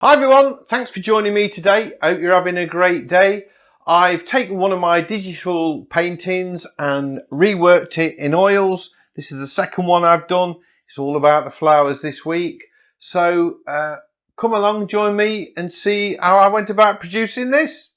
Hi everyone, thanks for joining me today. I hope you're having a great day. I've taken one of my digital paintings and reworked it in oils. This is the second one I've done. It's all about the flowers this week. So come along, join me and see how I went about producing this.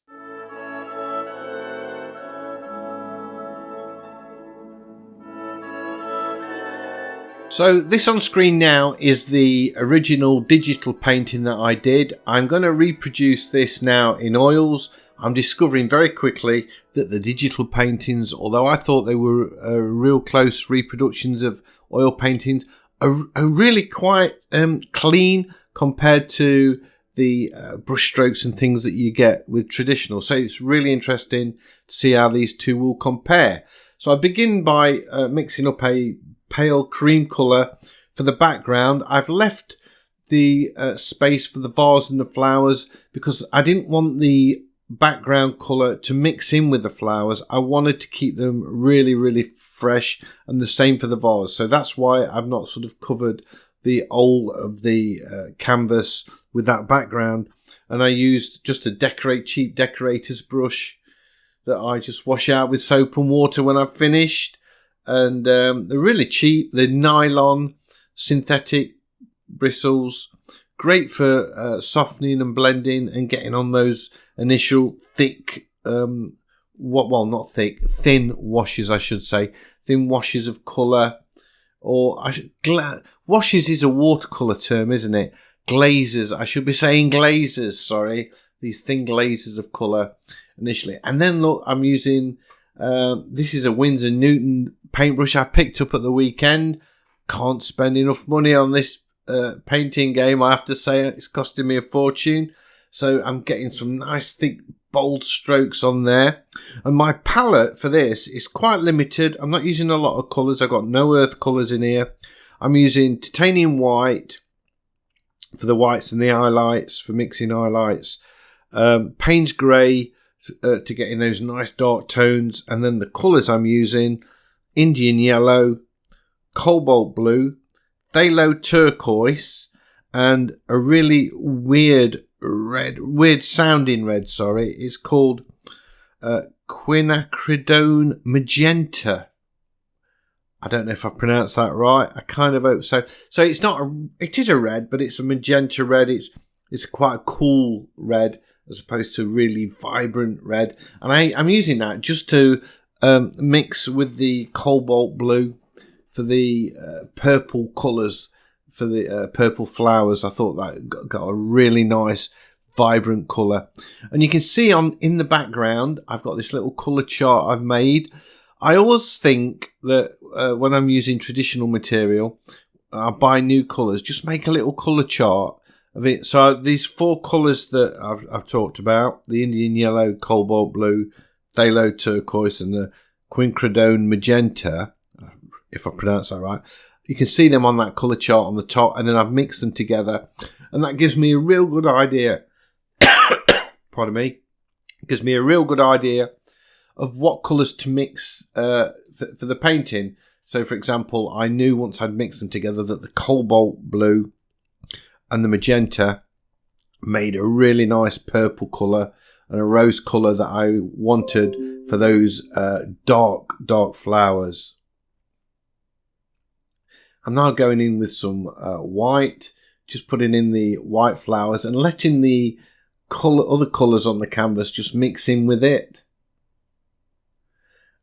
So this on screen now is the original digital painting that I did. I'm going to reproduce this now in oils. I'm discovering very quickly that the digital paintings, although I thought they were real close reproductions of oil paintings, are really quite clean compared to the brush strokes and things that you get with traditional. So it's really interesting to see how these two will compare. So I begin by mixing up a pale cream colour for the background. I've left the space for the vase and the flowers because I didn't want the background colour to mix in with the flowers. I wanted to keep them really fresh, and the same for the vase. So that's why I've not sort of covered the whole of the canvas with that background, and I used just a cheap decorator's brush that I just wash out with soap and water when I've finished. And they're really cheap. They're nylon, synthetic bristles, great for softening and blending and getting on those initial thick, thin washes, I should say, thin washes of colour. Or washes is a watercolour term, isn't it? Glazes, I should be saying glazes. Sorry, these thin glazes of colour initially, and then look, I'm using. This is a Winsor Newton paintbrush I picked up at the weekend. Can't spend enough money on this painting game, I have to say. It's costing me a fortune. So I'm getting some nice thick bold strokes on there. And my palette for this is quite limited. I'm not using a lot of colours. I've got no earth colours in here. I'm using titanium white for the whites and the highlights, for mixing highlights. Payne's grey to get in those nice dark tones, and then the colours I'm using: Indian yellow, cobalt blue, phthalo turquoise, and a really weird sounding red. It's called quinacridone magenta. I don't know if I pronounced that right. I kind of hope so. So it is a red, but it's a magenta red. It's quite a cool red, as opposed to really vibrant red. And I'm using that just to mix with the cobalt blue for the purple colours, for the purple flowers. I thought that got a really nice, vibrant colour. And you can see in the background, I've got this little colour chart I've made. I always think that when I'm using traditional material, I buy new colours, just make a little colour chart of it. So these four colours that I've talked about: the Indian yellow, cobalt blue, phthalo turquoise, and the quinacridone magenta, if I pronounce that right. You can see them on that colour chart on the top, and then I've mixed them together, and that gives me a real good idea. Pardon me. It gives me a real good idea of what colours to mix for the painting. So, for example, I knew once I'd mixed them together that the cobalt blue and the magenta made a really nice purple colour and a rose colour that I wanted for those dark flowers. I'm now going in with some white, just putting in the white flowers and letting the other colours on the canvas just mix in with it.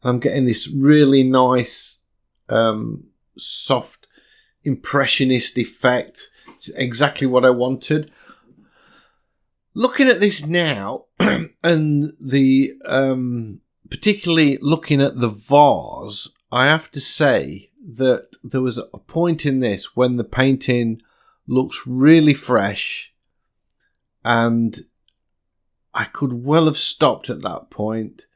I'm getting this really nice, soft, impressionist effect. It's exactly what I wanted. Looking at this now, and the particularly looking at the vase, I have to say that there was a point in this when the painting looks really fresh, and I could well have stopped at that point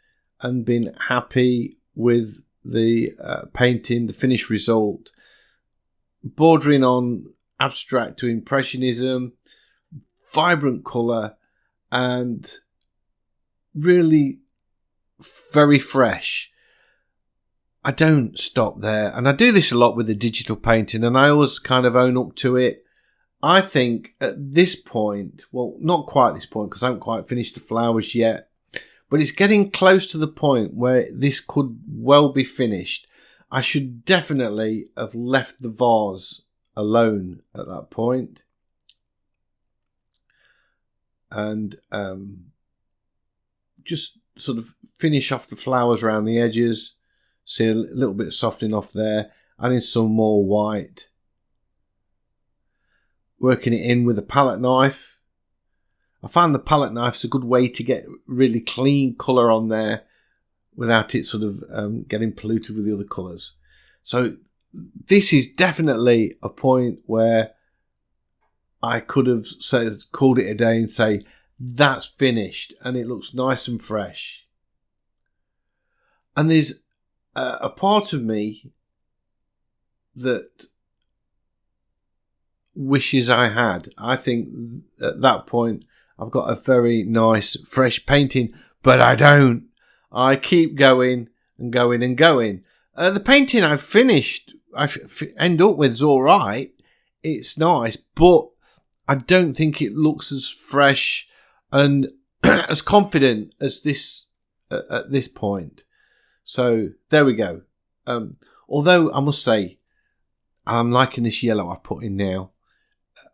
and been happy with the painting, the finished result, bordering on abstract to impressionism, vibrant colour, and really very fresh. I don't stop there, and I do this a lot with the digital painting, and I always kind of own up to it. I think at this point, well, not quite this point because I haven't quite finished the flowers yet, but it's getting close to the point where this could well be finished. I should definitely have left the vase alone at that point. And just sort of finish off the flowers around the edges. See a little bit of softening off there. Adding some more white. Working it in with a palette knife. I find the palette knife is a good way to get really clean colour on there without it sort of getting polluted with the other colours. So this is definitely a point where I could have called it a day and say, that's finished and it looks nice and fresh. And there's a part of me that wishes I had. I think at that point I've got a very nice fresh painting, but I don't. I keep going and going and going. The painting I've finished, I end up with is all right. It's nice, but I don't think it looks as fresh and as confident as this at this point. So there we go. Although I must say, I'm liking this yellow I put in now.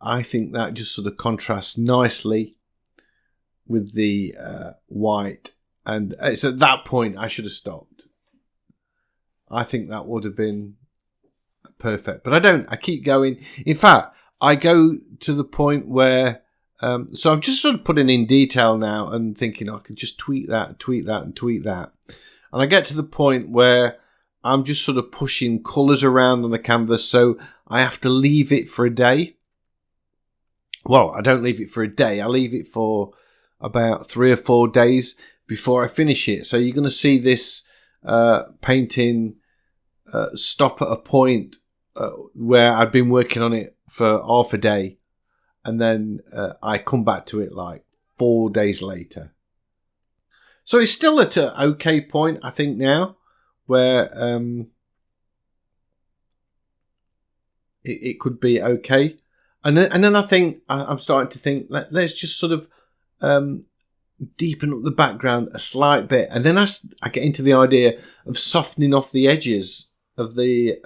I think that just sort of contrasts nicely with the white. And it's at that point I should have stopped. I think that would have been perfect. But I don't. I keep going. In fact, I go to the point where... so I'm just sort of putting in detail now and thinking I could just tweak that, tweak that and tweak that. And I get to the point where I'm just sort of pushing colours around on the canvas, so I have to leave it for a day. Well, I don't leave it for a day. I leave it for about 3 or 4 days before I finish it. So you're going to see this painting stop at a point where I've been working on it for half a day. And then I come back to it like 4 days later. So it's still at an okay point, I think, now, where it could be okay. And then I think I'm starting to think, let's just sort of deepen up the background a slight bit. And then I get into the idea of softening off the edges of the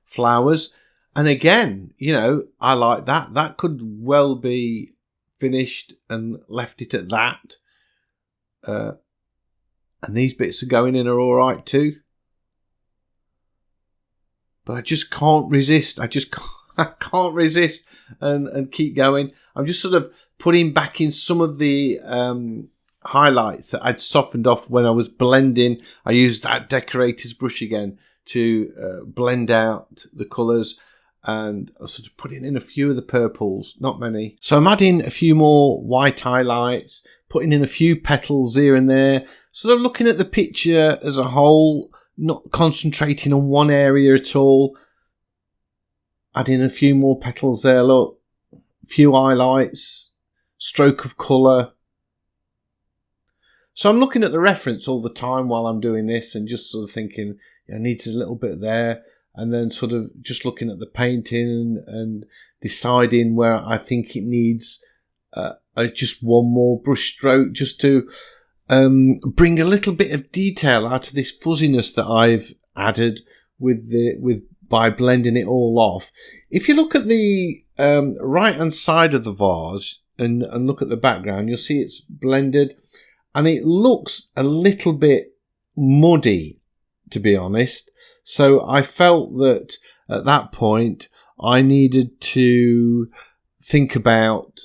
flowers. And again, you know, I like that. That could well be finished and left it at that. And these bits are going in are all right too. But I just can't resist. I can't resist and keep going. I'm just sort of putting back in some of the highlights that I'd softened off when I was blending. I used that decorator's brush again to blend out the colours. And I was sort of putting in a few of the purples, not many. So I'm adding a few more white highlights, putting in a few petals here and there, sort of looking at the picture as a whole, not concentrating on one area at all. Adding a few more petals there, look, a few highlights, stroke of colour. So I'm looking at the reference all the time while I'm doing this and just sort of thinking, yeah, it needs a little bit there. And then sort of just looking at the painting and deciding where I think it needs just one more brush stroke just to bring a little bit of detail out of this fuzziness that I've added by blending it all off. If you look at the right hand side of the vase and look at the background, you'll see it's blended and it looks a little bit muddy, to be honest. So I felt that at that point I needed to think about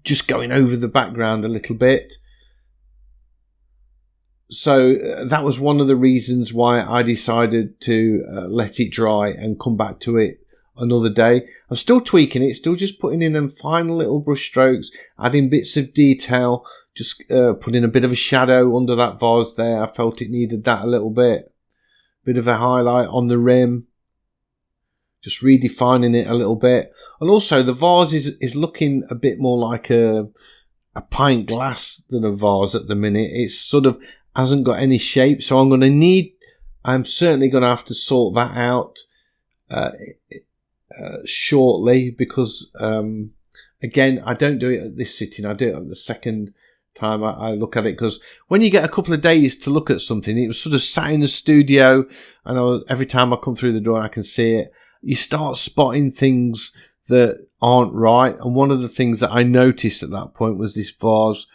just going over the background a little bit. So that was one of the reasons why I decided to let it dry and come back to it another day. I'm still tweaking it, still just putting in them final little brush strokes, adding bits of detail, just putting a bit of a shadow under that vase there. I felt it needed that a little bit. Bit of a highlight on the rim. Just redefining it a little bit. And also the vase is looking a bit more like a pint glass than a vase at the minute. It's sort of hasn't got any shape. So I'm certainly going to have to sort that out. shortly, because again, I don't do it at this sitting. I do it at the second time I look at it, because when you get a couple of days to look at something, it was sort of sat in the studio, and every time I come through the door I can see it, you start spotting things that aren't right. And one of the things that I noticed at that point was this vase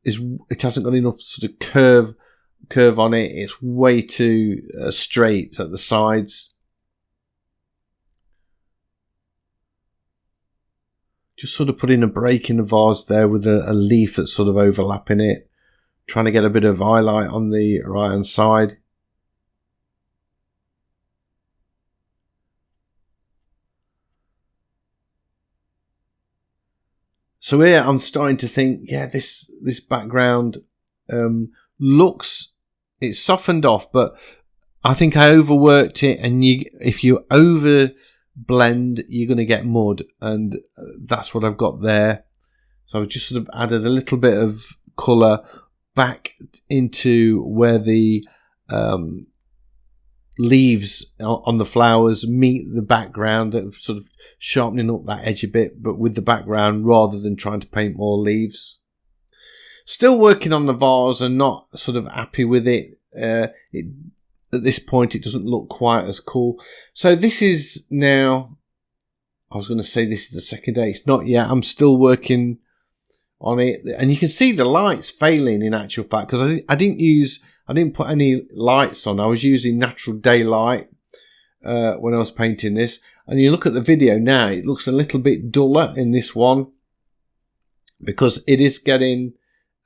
it hasn't got enough sort of curve on it. It's way too straight at the sides. Just sort of putting a break in the vase there with a leaf that's sort of overlapping it, trying to get a bit of highlight on the right hand side. So here I'm starting to think, yeah, this background looks, it's softened off, but I think I overworked it, and if you over blend, you're going to get mud, and that's what I've got there. So I've just sort of added a little bit of colour back into where the leaves on the flowers meet the background, that sort of sharpening up that edge a bit, but with the background, rather than trying to paint more leaves. Still working on the vase and not sort of happy with it. At this point it doesn't look quite as cool. So this is now, I was going to say this is the second day, it's not yet. I'm still working on it, and you can see the lights failing in actual fact, because I didn't put any lights on. I was using natural daylight when I was painting this, and you look at the video now, it looks a little bit duller in this one, because it is getting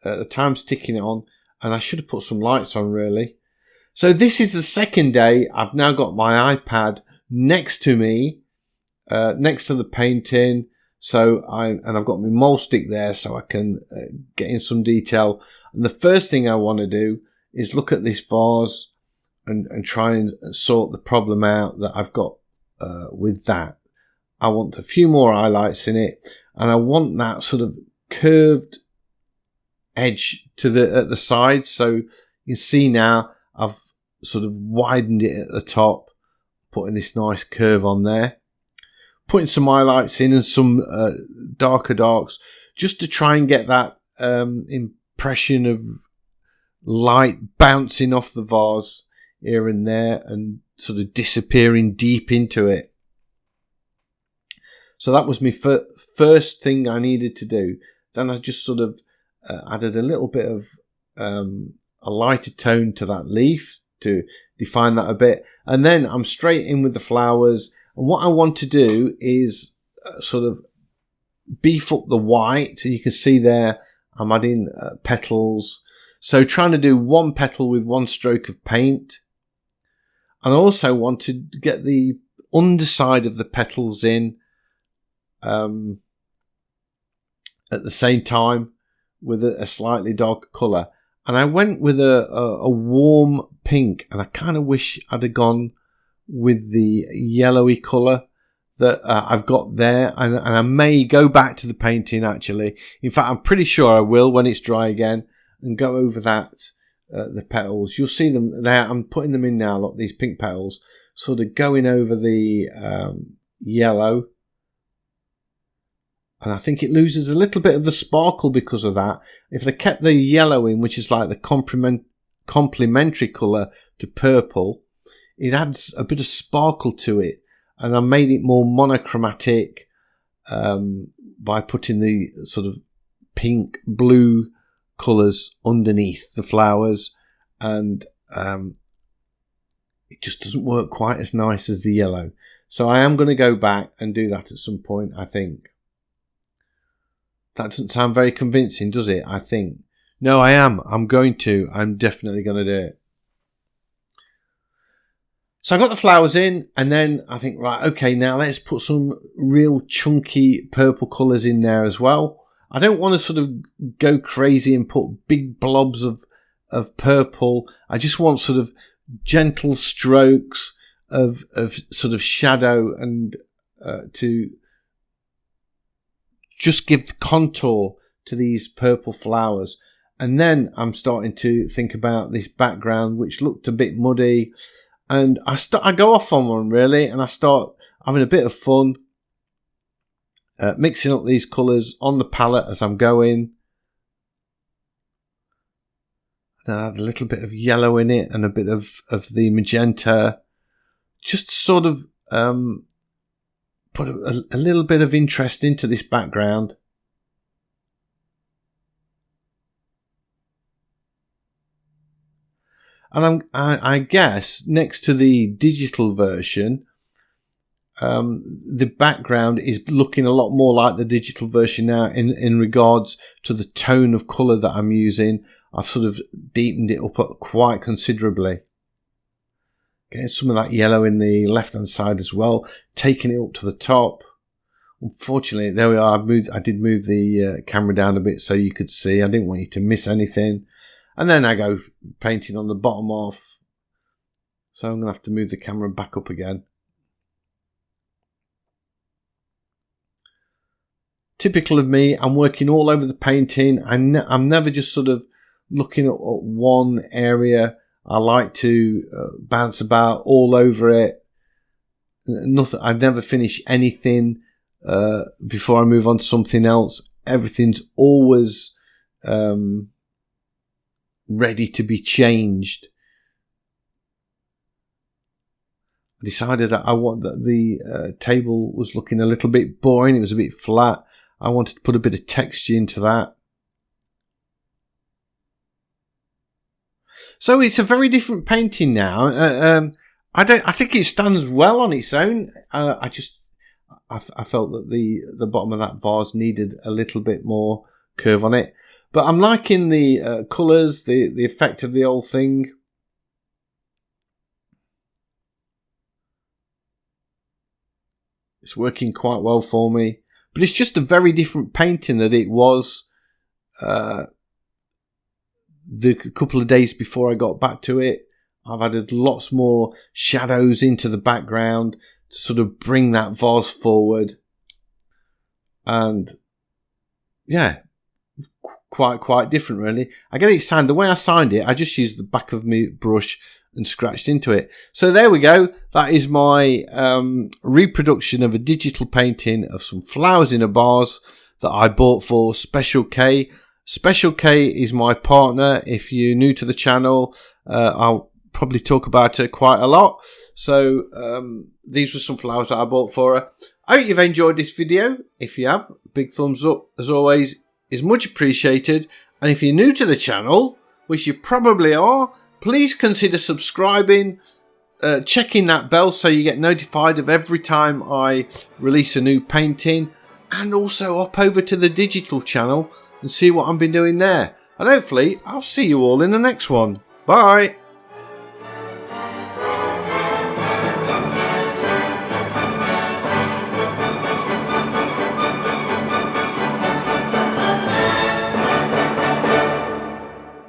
the time's ticking on, and I should have put some lights on really. So this is the second day. I've now got my iPad next to me, next to the painting. So I've got my mole stick there, so I can get in some detail. And the first thing I want to do is look at this vase and try and sort the problem out that I've got with that. I want a few more highlights in it, and I want that sort of curved edge at the sides. So you see now I've sort of widened it at the top, putting this nice curve on there, putting some highlights in and some darker darks, just to try and get that impression of light bouncing off the vase here and there and sort of disappearing deep into it. So that was my first thing I needed to do. Then I just sort of added a little bit of a lighter tone to that leaf to define that a bit. And then I'm straight in with the flowers. And what I want to do is sort of beef up the white. So you can see there I'm adding petals. So trying to do one petal with one stroke of paint. And I also want to get the underside of the petals in at the same time with a slightly darker colour. And I went with a warm pink, and I kind of wish I'd have gone with the yellowy colour that I've got there. And I may go back to the painting actually. In fact, I'm pretty sure I will when it's dry again, and go over that, the petals. You'll see them there. I'm putting them in now, look, these pink petals, sort of going over the yellow. And I think it loses a little bit of the sparkle because of that. If they kept the yellow in, which is like the complementary colour to purple, it adds a bit of sparkle to it. And I made it more monochromatic by putting the sort of pink, blue colours underneath the flowers. And it just doesn't work quite as nice as the yellow. So I am going to go back and do that at some point, I think. That doesn't sound very convincing, does it? I think. No, I am. I'm definitely going to do it. So I got the flowers in, and then I think, right, okay, now let's put some real chunky purple colours in there as well. I don't want to sort of go crazy and put big blobs of purple. I just want sort of gentle strokes of sort of shadow and to just give the contour to these purple flowers. And then I'm starting to think about this background, which looked a bit muddy. And I go off on one really, and I having a bit of fun, mixing up these colours on the palette as I'm going. Then I add a little bit of yellow in it and a bit of the magenta. Just sort of put a little bit of interest into this background. And I guess next to the digital version, the background is looking a lot more like the digital version now in regards to the tone of colour that I'm using. I've sort of deepened it up quite considerably. Getting some of that yellow in the left-hand side as well, taking it up to the top. Unfortunately, there we are. I did move the camera down a bit so you could see. I didn't want you to miss anything. And then I go painting on the bottom off. So I'm going to have to move the camera back up again. Typical of me, I'm working all over the painting. I'm never just sort of looking at one area. I like to bounce about all over it. Nothing. I never finish anything before I move on to something else. Everything's always ready to be changed. I decided that the table was looking a little bit boring. It was a bit flat. I wanted to put a bit of texture into that. So it's a very different painting now. I think it stands well on its own. I felt that the bottom of that vase needed a little bit more curve on it. But I'm liking the colours, the effect of the whole thing. It's working quite well for me. But it's just a very different painting than it was the couple of days before I got back to it. I've added lots more shadows into the background to sort of bring that vase forward. And yeah, quite different really. I get it signed. The way I signed it, I just used the back of my brush and scratched into it. So there we go. That is my reproduction of a digital painting of some flowers in a vase that I bought for Special K. Special K is my partner. If you're new to the channel, I'll probably talk about her quite a lot. So these were some flowers that I bought for her. I hope you've enjoyed this video. If you have, big thumbs up as always is much appreciated. And if you're new to the channel, which you probably are, please consider subscribing, checking that bell so you get notified of every time I release a new painting, and also hop over to the digital channel and see what I've been doing there. And hopefully I'll see you all in the next one. Bye!